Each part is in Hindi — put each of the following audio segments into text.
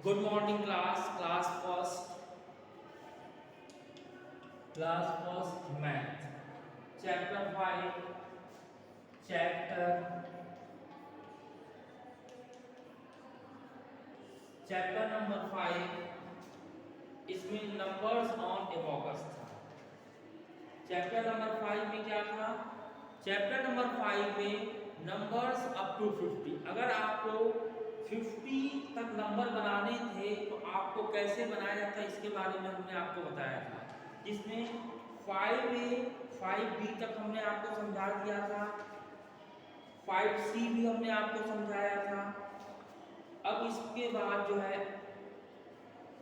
Good morning class first math chapter 5 chapter chapter number 5 इसमें नंबर्स ऑन एबॉकस था। चैप्टर नंबर 5 में क्या था? चैप्टर नंबर 5 में नंबर्स अप टू 50। अगर आपको 50 तक नंबर बनाने थे तो आपको कैसे बनाया जाता है इसके बारे में हमने आपको बताया था, जिसमें 5A 5B तक हमने आपको समझा दिया था, 5C भी हमने आपको समझाया था। अब इसके बाद जो है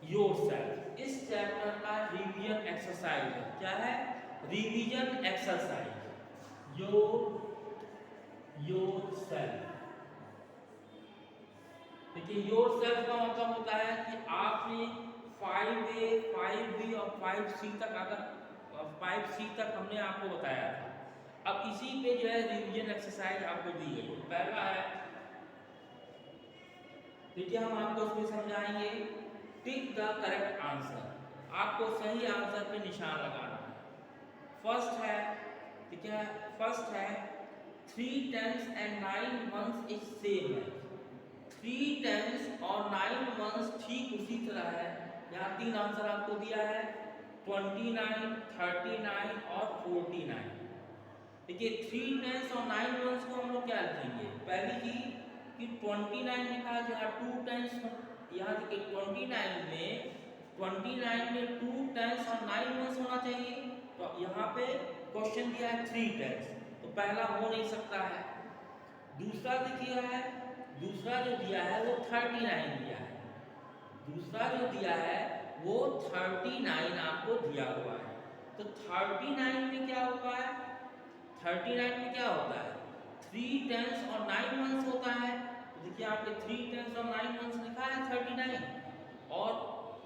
योरसेल्फ, इस चैप्टर का रिवीजन एक्सरसाइज है। क्या है? Revision exercise. योरसेल्फ। देखिए, योरसेल्फ का मतलब होता है कि आपने 5A 5B और 5C तक, अगर 5C तक हमने आपको बताया था। अब इसी पे जो है रिवीजन एक्सरसाइज आपको दी गई है। पहला है, देखिए हम आपको इसमें समझाएंगे, टिक द करेक्ट आंसर। आपको सही आंसर पे निशान लगाना है। फर्स्ट है, ठीक है, फर्स्ट है 3 10s and 9 1s is same है। 3 10s और 9 1s ठीक उसी तरह है। यहाँ 3 आंसर आपको दिया है, 29 39 और 49। देखिए 3 10s और 9 1s को हम लोग क्या लिखेंगे? पहली चीज कि 29 लिखा है, जहाँ 2 10s, यहाँ देखिए 29 में 2 10s और 9 1s होना चाहिए। तो यहाँ पे क्वेश्चन दिया है 3 10s, तो पहला हो नहीं सकता है। दूसरा देखिए है, दूसरा जो दिया है वो 39 दिया है। दूसरा जो दिया है वो 39 आपको दिया हुआ है। तो 39 में क्या होगा है? 39 में क्या होता है? 3 10s और 9 1s होता है। तो देखिए आपके 3 10s और 9 1s लिखा है 39, और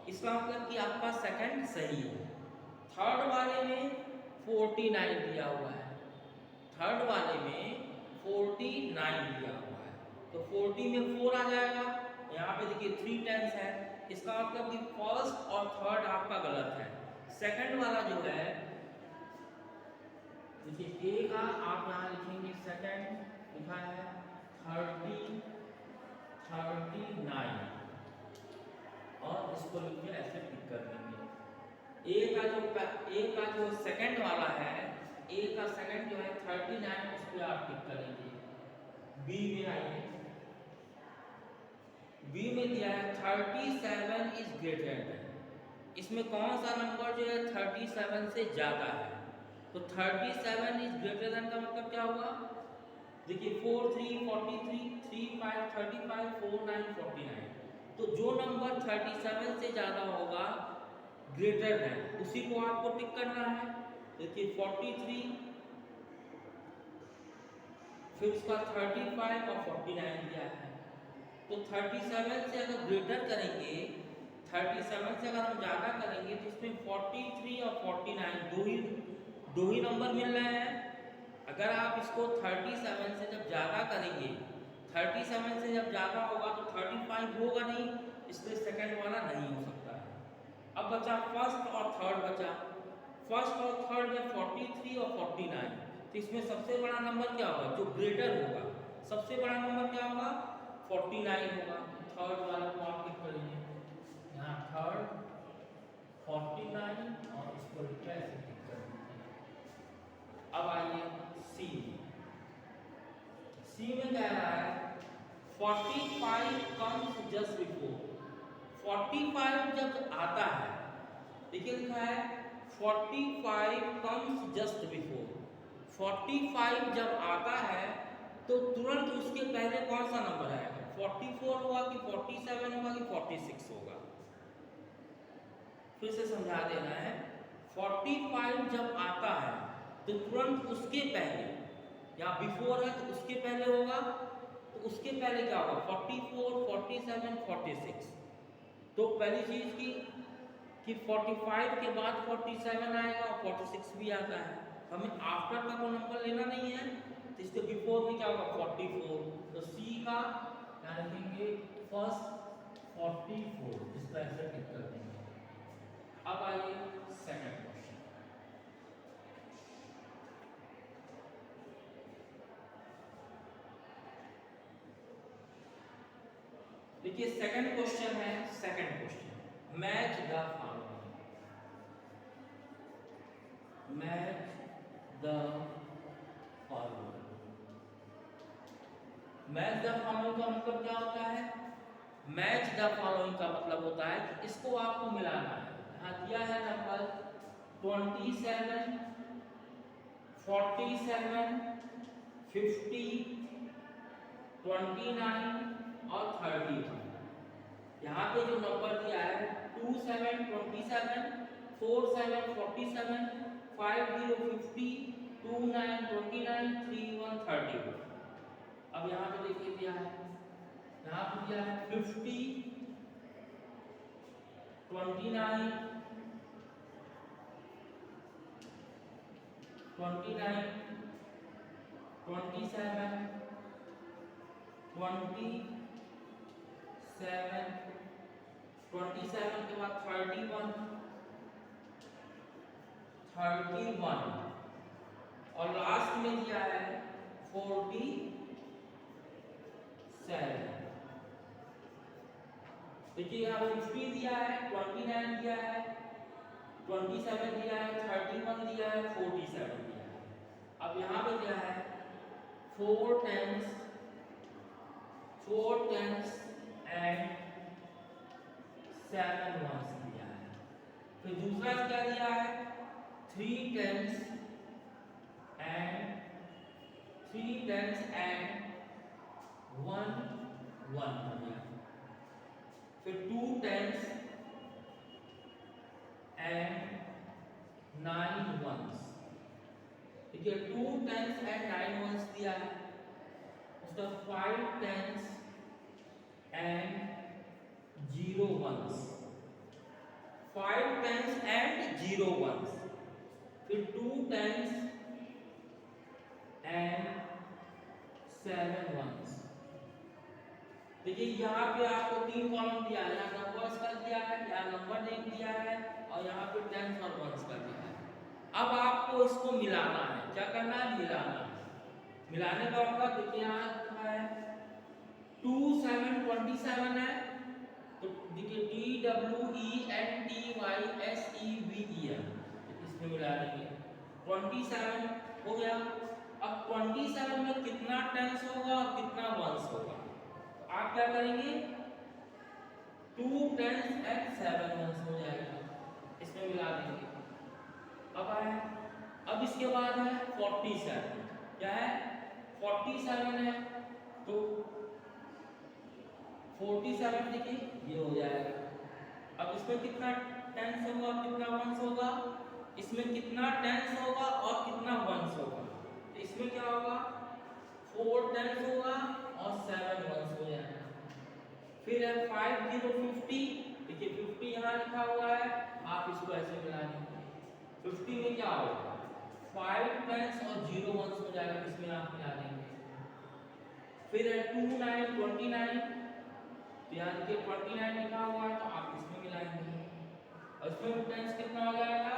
इसका मतलब कि आपका सेकंड सही है। थर्ड वाले में 49 दिया हुआ है। थर्ड वाले में 49 दिया हुआ है, तो 40 में 4 आ जाएगा। यहाँ पे देखिए 3 10s है, इसका मतलब कि फर्स्ट और थर्ड आपका गलत है। सेकंड वाला जो है, देखिए ए का आप यहाँ लिखेंगे सेकंड लिखा है 39, और इसको लिख के ऐसे टिक कर देंगे। ए का जो सेकंड वाला है, ए का सेकंड जो है 39, उस पर आप टिक करेंगे। बी में आइए, बी में दिया है 37 इज ग्रेटर देन। इसमें कौन सा नंबर जो है 37 से ज्यादा है? तो 37 इज ग्रेटर देन का मतलब क्या हुआ? देखिए 4 3 43, 3 5 35, 4 9 49। तो जो नंबर 37 से ज्यादा होगा, ग्रेटर देन, उसी को आपको टिक करना है। देखिए 43, फिर उसका 35 और 49 दिया है। तो 37 से अगर ग्रेटर करेंगे, 37 से अगर हम ज़्यादा करेंगे, तो इसमें 43 और 49 दो ही नंबर मिल रहे हैं। अगर आप इसको 37 से जब ज़्यादा करेंगे, 37 से जब ज़्यादा होगा तो 35 होगा नहीं, इसलिए सेकंड वाला नहीं हो सकता है। अब बचा फर्स्ट और थर्ड बचा। फर्स्ट और थर्ड में 43 और 49, तो इसमें सबसे बड़ा नंबर क्या होगा? जो ग्रेटर होगा, सबसे बड़ा नंबर क्या होगा? 49 होगा। थर्ड वाले को आप टिक करेंगे, यहाँ थर्ड 49, और इसको ऐसे टिक कर दीजिए। अब आइए सी। सी में कह रहा है 45 कम्स जस्ट बिफोर। 45 जब आता है, देखिए लिखा है 45 कम्स जस्ट बिफोर। 45 जब आता है तो तुरंत उसके पहले कौन सा नंबर आएगा? 44 होगा कि 47 होगा कि 46 होगा? फिर से समझा देना है, 45 जब आता है तो तुरंत उसके पहले, या बिफोर है तो उसके पहले होगा, तो उसके पहले क्या होगा? 44 47 46। तो पहली चीज कि 45 के बाद 47 आएगा और 46 भी आता है। हमें आफ्टर का कोई नंबर लेना नहीं है, तो इसके बिफोर में क्या होगा? 44। तो सी का क्या लिखेंगे? फर्स्ट 44, इसका आंसर टिक कर देंगे। अब आइए सेकंड क्वेश्चन। देखिए सेकंड क्वेश्चन है, second question, match the following. Match the following. Match the following का मतलब क्या होता है? मैच द फॉलोइंग का मतलब होता है कि इसको आपको मिलाना है। यहाँ दिया है नंबर 27, 47, 50, 29 और 31। यहाँ पे जो नंबर दिया है 27, 27, 47, 47, 50, 50, 29, 29, 31, 31। अब यहाँ पे देखिए दिया है, यहाँ पे दिया है 50, 29, 29, 27, 27, 27 के बाद 31, 31 और लास्ट में दिया है 47। देखिए यहाँ 50 दिया है, 29 दिया है, 27 दिया है, 31 दिया है, 47 दिया है। अब यहाँ पे दिया है 4 10s एंड 7 1s दिया है। फिर दूसरा क्या दिया है 3 10s एंड 1 1 दिया है। फिर 2 10s एंड 9 1s। देखिए 2 10s एंड 9 1s दिया है, उसका 5 10s and 0 1s, 5 10s and 0 1s। फिर 2 10s एंड 7 1s। देखिए यहाँ पे आपको 3 कॉलम दिया है, यहाँ नंबर्स का दिया है, यहाँ नंबर नेम दिया है और यहाँ पे 10s और 1s का दिया है। अब आपको इसको मिलाना है। क्या करना है? मिलाना है। मिलाने का मतलब देखिए यहाँ लिखा है 2 7 27 है, तो देखिए TWENTYSEVEN, इसमें मिला देंगे 27 हो गया। अब 27 में कितना टेंस होगा और कितना वंस होगा? तो आप क्या करेंगे 2 10s एंड 7 वंस हो जाएगा, इसमें मिला देंगे। अब आए, अब इसके बाद है 47। क्या है? 47 है, तो 47 देखिए ये हो जाएगा। अब इसमें कितना टेंस होगा और कितना वंस होगा? इसमें कितना टेंस होगा और कितना वंस होगा? तो इसमें क्या होगा 4 टेंस होगा और 7 वंस हो जाएगा। फिर है 5 0 50। देखिए 50 यहाँ लिखा हुआ है, आप इसको ऐसे मिला देंगे। 50 में क्या होगा 5 टेंस और 0 वंस हो जाएगा, इसमें आप मिला देंगे। फिर है 2 9 29। तो यहाँ देखिए 29 लिखा हुआ है, तो आप इसमें मिलाएंगे और इसमें टेंस कितना हो जाएगा?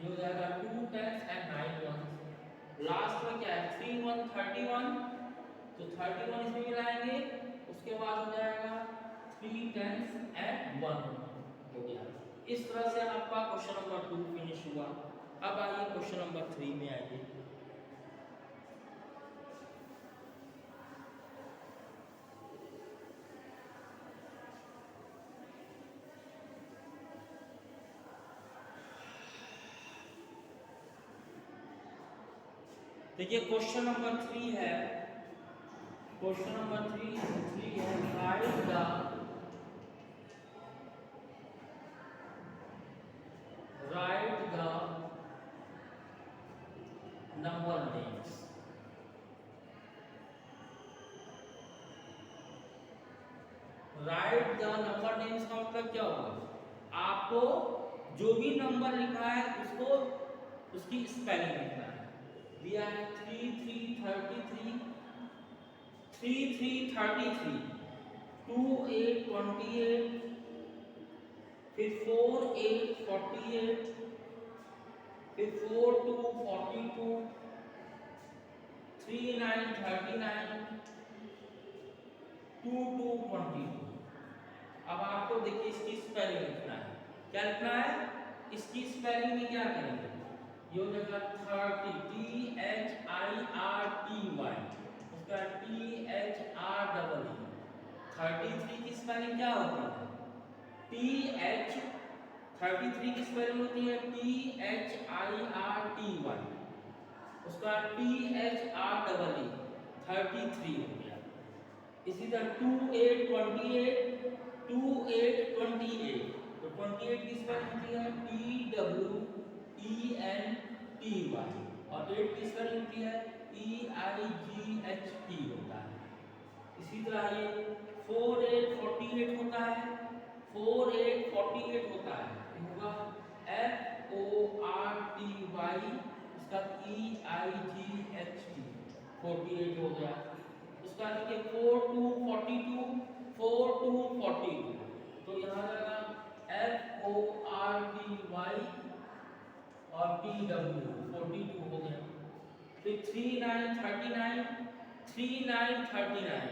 ये हो जाएगा 2 10s एंड 9 1s। लास्ट में क्या है 3 1 31, तो 31 इसमें मिलाएंगे। उसके बाद हो जाएगा 3 10s एंड 1 हो गया। इस तरह से आपका क्वेश्चन नंबर 2 फिनिश हुआ। अब आइए क्वेश्चन नंबर 3 में आइए। देखिए क्वेश्चन नंबर 3 है, क्वेश्चन नंबर 3 है write the number names. Right the number names का मतलब क्या होगा? आपको जो भी नंबर लिखा है उसको उसकी स्पेलिंग लिखना है। दिया है 3 3 33, 3 3 33, 2 8 28, फिर 4 8 48, फिर 4 2 42, 3 9 39, 2 2 22। अब आपको देखिए इसकी स्पेलिंग लिखना है। क्या लिखना है? इसकी स्पेलिंग में क्या करेंगे? ये हो जाएगा 30, THIRTY, उसका THREE। 33 की स्पेलिंग क्या होती है? TH 33 की स्पेलिंग होती है THIRTY, उसका THREE, 33 हो गया। इसी तरह 2 8 28, 2 8 28, तो 28 की स्पेलिंग होती है TWENTY, और 8 की स्पेलिंग होती है EIGHT होता है। इसी तरह ये 4 8 48 होता है, 4 8 48 होता है, ये होगा FORTY, इसका EIGHT, 48 हो गया। उसका देखिए 4 2 42, 4 2 42, तो यहाँ रहेगा FORTY और TW, 42 हो गया। फिर 3 9 39, 3 9 39,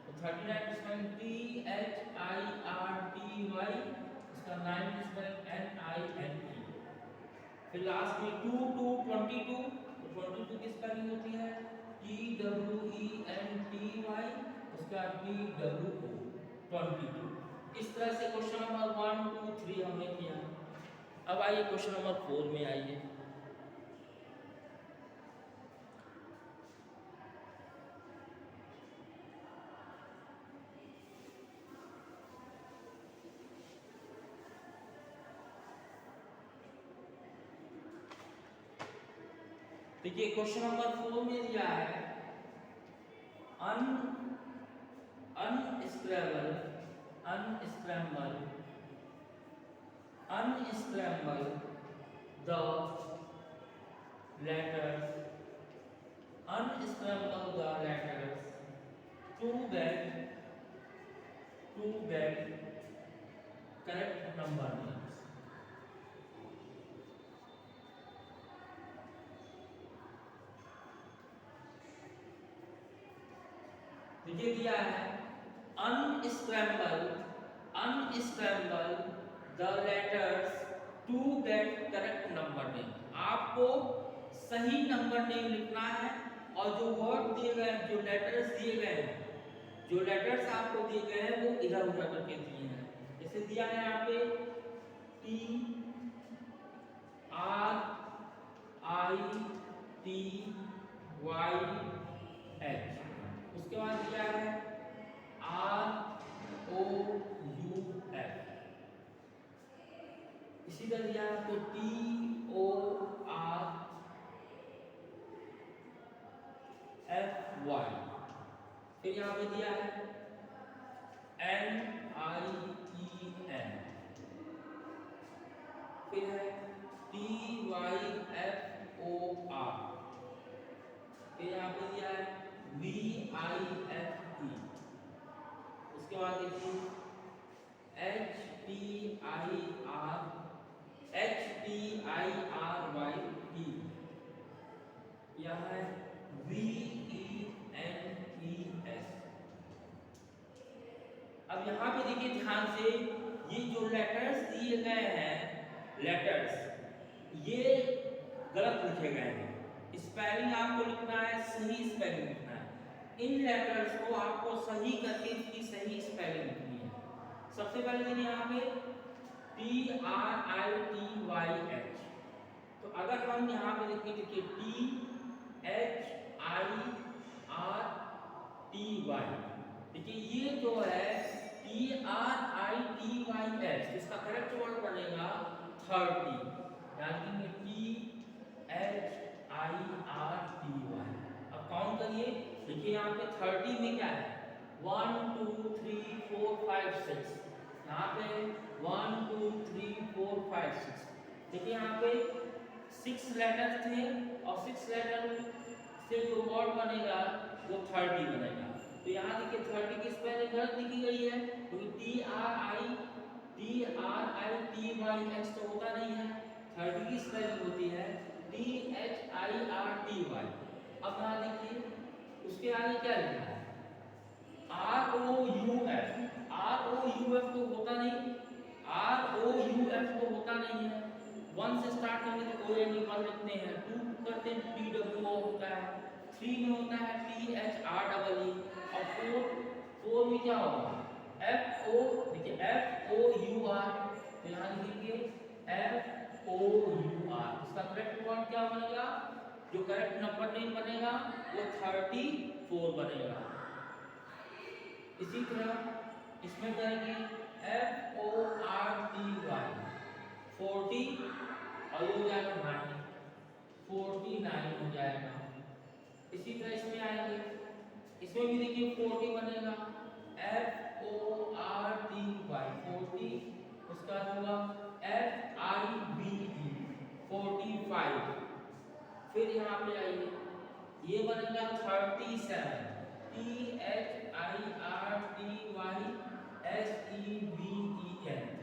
तो 39 की स्पेलिंग THIRTY, इसका 9 की स्पेलिंग NINE। फिर लास्ट में 2 2 22, तो 22 की स्पेलिंग होती है TWENTY, उसका TWO, 22। इस तरह से क्वेश्चन नंबर 1 2 3 हमने किया। अब आइए क्वेश्चन नंबर 4 में आइए। देखिए क्वेश्चन नंबर 4 में दिया है unscramble the letters to get correct number names। देखिए दिया है unscramble the letters to get correct number name। आपको सही नंबर नेम लिखना है, और जो वर्ड दिए गए हैं, जो लेटर्स दिए गए हैं, जो लेटर्स आपको दिए गए हैं वो इधर उधर करके दिए हैं। जैसे दिया है यहाँ पे TRITYH, उसके बाद दिया है ROUF, इसी तरह दिया है तो TORFY, फिर यहाँ पे दिया है NIEN, फिर है TYFOR, फिर यहाँ पे दिया है VIFE, उसके बाद देखिए HTIRYT, यह है VENES। अब यहाँ पे देखिए ध्यान से, ये जो लेटर्स दिए गए हैं, लेटर्स ये गलत लिखे गए हैं। स्पेलिंग आपको लिखना है, सही स्पेलिंग लिखना है। इन लेटर्स को आपको सही करके इसकी सही स्पेलिंग लिखनी है। सबसे पहले देखिए यहाँ पे TRITYH, तो अगर हम यहाँ पे देखिए THIRTY, देखिए ये जो है TRITYH, इसका करेक्ट वर्ड बनेगा 30, यानी THIRTY। अब काउंट करिए, देखिए यहाँ पे 30 में क्या है 1 2 3 4 5 6, यहाँ पे 1 2 3 4 5 6, देखिए यहाँ पे 6 लेटर थे, और 6 लेटर से जो वर्ड बनेगा वो 30 बनेगा। तो तो यहाँ देखिए 30 की स्पेलिंग गलत लिखी गई है, क्योंकि TRITYX तो होता नहीं है। 30 की स्पेलिंग होती है THIRTY। अब यहाँ देखिए उसके आगे क्या लिखा है, ROUF तो होता नहीं, ROUF तो होता नहीं है। 1 से स्टार्ट करेंगे तो ONE 1 लिखते हैं, 2 करते हैं TWO होता है, 3 में होता है THREE, और 4 में क्या होगा FO। देखिए FOUR, तो यहाँ लिखेंगे FOUR। इसका करेक्ट वर्ड क्या बनेगा, जो करेक्ट नंबर नेम बनेगा वो 34 बनेगा। इसी तरह इसमें करेंगे FORTY 40, और ये हो जाएगा 9, 49 हो जाएगा। इसी तरह इसमें आएंगे, इसमें भी देखिए 40 बनेगा, FORTY 40, उसका होगा FIBE 45। फिर यहाँ पे आइए, ये बनेगा 37, THIRTYSEVEN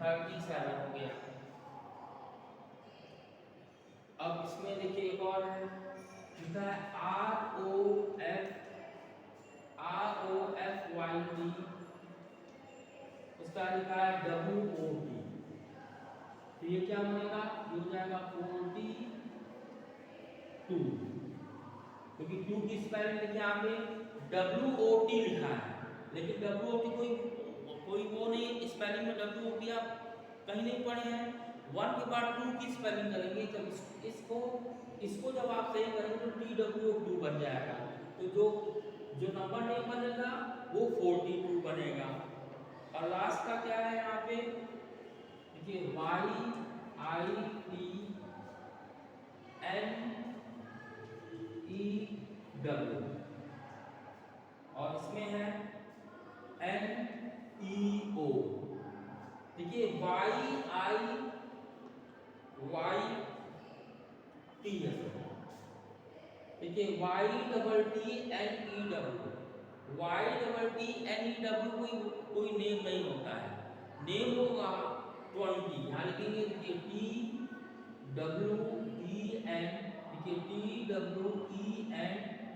37 हो गया। अब इसमें देखिए एक और है, लिखा है ROFYT, उसका लिखा है WOT। तो ये क्या बनेगा, ये हो जाएगा 42, क्योंकि 2 की स्पेलिंग देखिए यहाँ पे WOT लिखा है, लेकिन WOT कोई वो नहीं, स्पेलिंग में WOT आप कहीं नहीं पढ़े हैं। 1 के बाद 2 की स्पेलिंग करेंगे, जब इसको जब आप सही करेंगे तो TWO2 बन जाएगा। तो जो नंबर नेम बनेगा वो 42 बनेगा। और लास्ट का क्या है यहाँ पे, देखिए YITNEW, और इसमें है NEO। देखिए YIYT है, देखिए YTTNEW कोई नेम नहीं होता है, नेम होगा 20। यहाँ लिखेंगे देखिए TWEN, देखिए TWEN,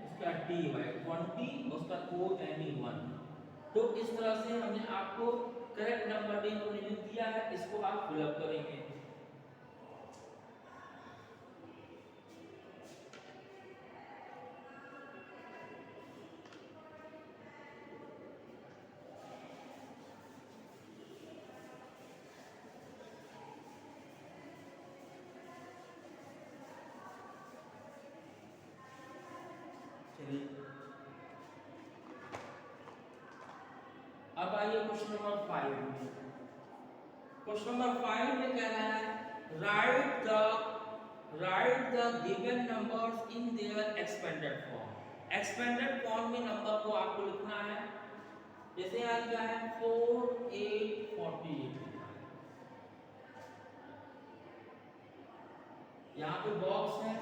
उसका TY 20, उसका ONE1। तो इस तरह से हमने आपको करेक्ट नंबर नेम दिया है, इसको आप फिलअप करेंगे। अब आइए क्वेश्चन नंबर 5 में। क्वेश्चन नंबर 5 में कह रहा है write the given numbers in their expanded form. Expanded form में नंबर को आपको लिखना है, जैसे यहाँ लिखा है 4 8 48, यहाँ पे बॉक्स है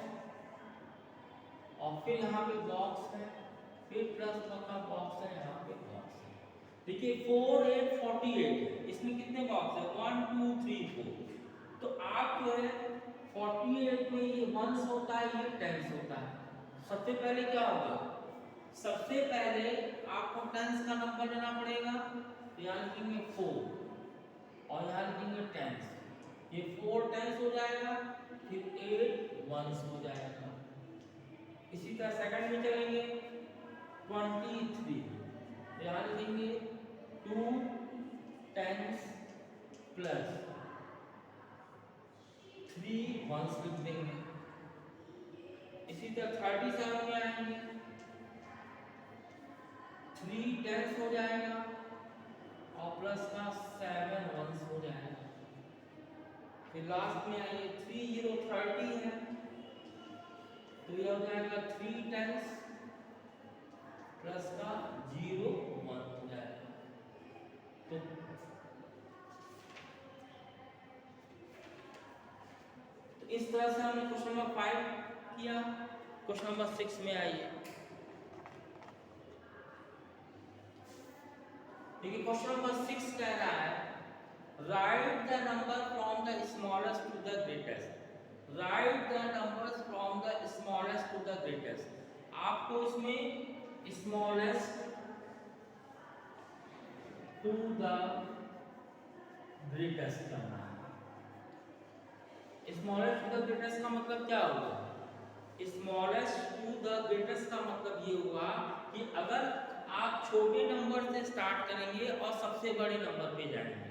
और फिर यहाँ पे बॉक्स है, फिर प्लस का बॉक्स है, यहाँ पे बॉक्स है। देखिए 4 8 48, इसमें कितने बॉक्स है, 1 2 3 4। तो आप जो है 48 में ये 1s होता है, ये 10s होता है। सबसे पहले क्या होगा, सबसे पहले आपको 10s का नंबर लेना पड़ेगा, तो यहाँ लिखेंगे 4 और यहाँ लिखेंगे 10s। ये 4 10s हो जाएगा, फिर 8 1s हो जाएगा। इसी तरह सेकंड में चलेंगे 23, यहाँ लिखेंगे 2 10s प्लस 3 1s लिख देंगे। इसी तरह 37 में आएंगे, 3 10s हो जाएगा और प्लस का 7 1s हो जाएगा। फिर लास्ट में आइए 3 0 30 है, तो ये हो जाएगा 3 10s प्लस का 0 1 हो जाएगा। तो इस तरह से हमने क्वेश्चन नंबर 5 किया। क्वेश्चन नंबर 6 में आइए। देखिए क्वेश्चन नंबर 6 कह रहा है write the number from the smallest to the greatest. Write the numbers from the smallest to the greatest. आपको इसमें स्मॉलेस्ट टू द ग्रेटेस्ट करना है। स्मॉलेस्ट टू द ग्रेटेस्ट का मतलब क्या होगा? स्मॉलेस्ट टू द ग्रेटेस्ट का मतलब ये हुआ कि अगर आप छोटे नंबर से स्टार्ट करेंगे और सबसे बड़े नंबर पे जाएंगे,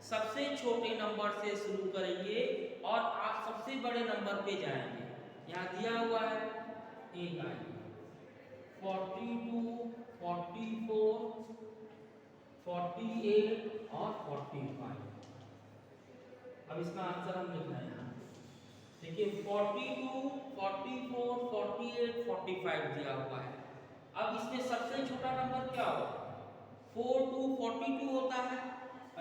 सबसे छोटे नंबर से शुरू करेंगे और आप सबसे बड़े नंबर पे जाएंगे। यहाँ दिया हुआ है एक आइए 42, 44, 48 और 45। अब इसका आंसर हम लिखना है यहाँ। देखिए 42, 44, 48, 45 दिया हुआ है। अब इसमें सबसे छोटा नंबर क्या होगा? 4 to 42 होता है।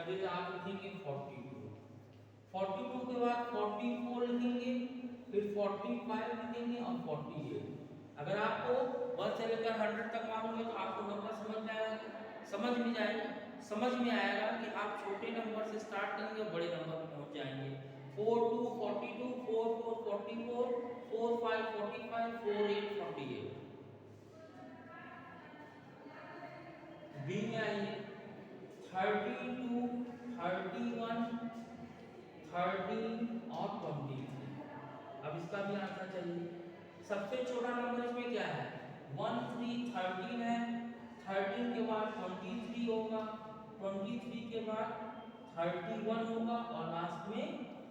अरे आप लिखेंगे 42, 42 के बाद 44 लिखेंगे, फिर 45 लिखेंगे और 48। अगर आपको 1 से लेकर 100 तक मालूम है तो आपको नंबर समझ में आएगा, समझ में आएगा कि आप छोटे नंबर से स्टार्ट करेंगे और बड़े नंबर पर पहुंच जाएंगे। 4 to 42, 4 4 44, 4 5 45, 4 8 48। बी में आइए 32, 31, 13 और 23। अब इसका भी आंसर चाहिए। सबसे छोटा नंबर इसमें क्या है? 1 3 13 है, 13 के बाद 23 होगा, 23 के बाद 31 होगा और लास्ट में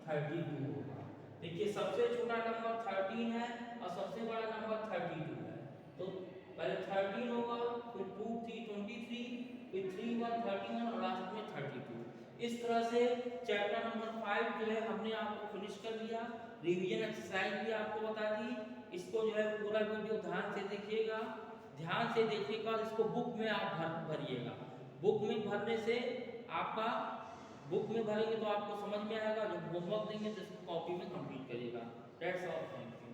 32 होगा। देखिए सबसे छोटा नंबर 13 है और सबसे बड़ा नंबर 32 है। तो पहले 13 होगा, फिर 2 3 23, फिर 3 1 31 और लास्ट में 32। इस तरह से चैप्टर नंबर 5 जो है हमने आपको फिनिश कर लिया। रिवीजन एक्सरसाइज भी आपको बता दी। इसको जो है पूरा वीडियो ध्यान से देखिएगा। ध्यान से देखने के बाद इसको बुक में आप भरिएगा। बुक में भरने से आपका बुक में भरेंगे तो आपको समझ में आएगा। जब होमवर्क देंगे तो इसको कॉपी में कंप्लीट करिएगा। That's all, thank you.